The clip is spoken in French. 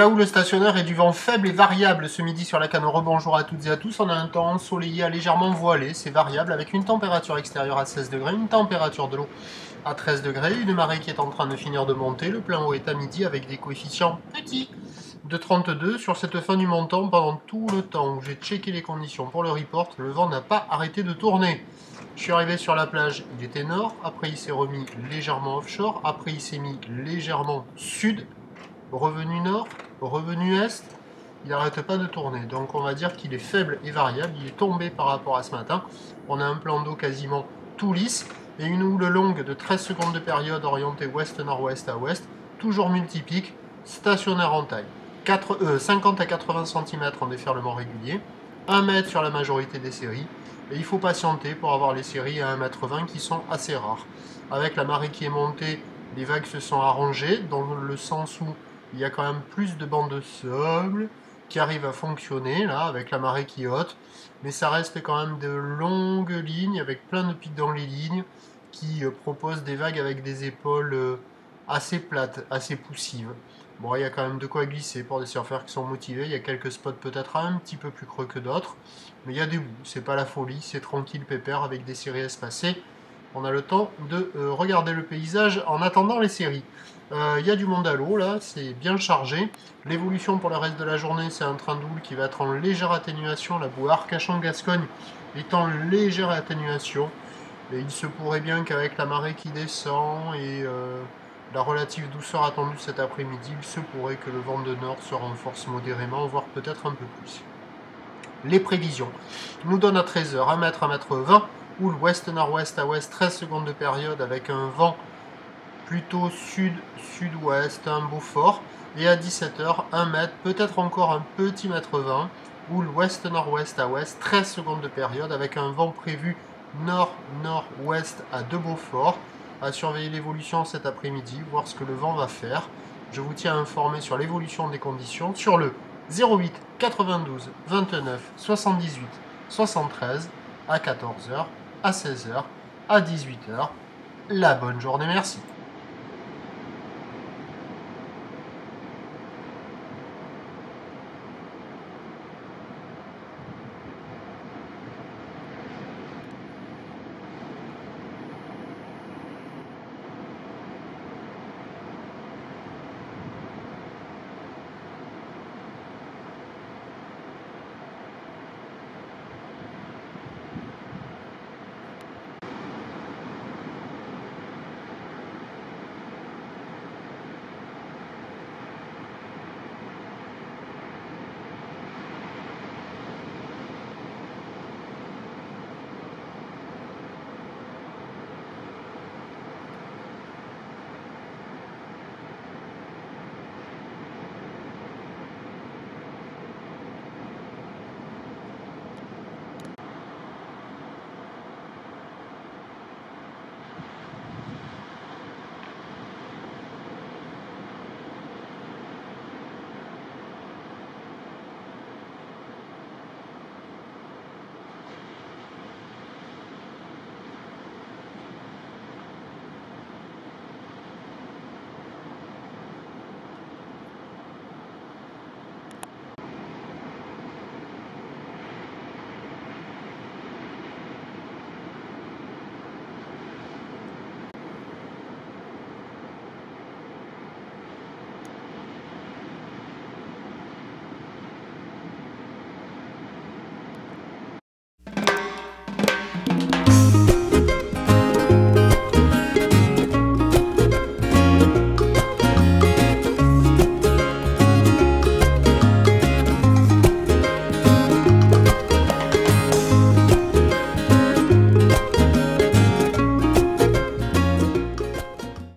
là où le stationnaire est du vent faible et variable ce midi sur la canne. Rebonjour à toutes et à tous. On a un temps ensoleillé à légèrement voilé, c'est variable, avec une température extérieure à 16 degrés, une température de l'eau à 13 degrés, une marée qui est en train de finir de monter. Le plein eau est à midi avec des coefficients petits de 32 sur cette fin du montant. Pendant tout le temps où j'ai checké les conditions pour le report, le vent n'a pas arrêté de tourner. Je suis arrivé sur la plage, il était nord, après il s'est remis légèrement offshore, après il s'est mis légèrement sud, revenu nord, revenu est, il n'arrête pas de tourner. Donc on va dire qu'il est faible et variable, il est tombé par rapport à ce matin. On a un plan d'eau quasiment tout lisse et une houle longue de 13 secondes de période orientée ouest-nord-ouest à ouest, toujours multipique, stationnaire en taille. 50 à 80 cm en déferlement régulier, 1 mètre sur la majorité des séries, et il faut patienter pour avoir les séries à 1,20 m qui sont assez rares. Avec la marée qui est montée, les vagues se sont arrangées, dans le sens où il y a quand même plus de bancs de sable qui arrivent à fonctionner, là, avec la marée qui est haute, mais ça reste quand même de longues lignes, avec plein de pics dans les lignes, qui proposent des vagues avec des épaules assez plates, assez poussives. Bon, il y a quand même de quoi glisser pour des surfeurs qui sont motivés. Il y a quelques spots peut-être un petit peu plus creux que d'autres. Mais il y a des bouts. C'est pas la folie, c'est tranquille, pépère, avec des séries espacées. On a le temps de regarder le paysage en attendant les séries. Il y a du monde à l'eau, là, c'est bien chargé. L'évolution pour le reste de la journée, c'est un train de houle qui va être en légère atténuation. La boue Arcachon-Gascogne est en légère atténuation. Et il se pourrait bien qu'avec la marée qui descend et la relative douceur attendue cet après-midi, il se pourrait que le vent de nord se renforce modérément, voire peut-être un peu plus. Les prévisions nous donnent à 13h 1 mètre, 1,20 m, houle ouest-nord-ouest à ouest, 13 secondes de période avec un vent plutôt sud-sud-ouest, un beau fort. Et à 17h, 1 mètre, peut-être encore un petit mètre 20, houle ouest-nord-ouest à ouest, 13 secondes de période avec un vent prévu nord-nord-ouest à de Beaufort. À surveiller l'évolution cet après-midi, voir ce que le vent va faire. Je vous tiens informé sur l'évolution des conditions sur le 08 92 29 78 73 à 14h, à 16h, à 18h. La bonne journée, merci.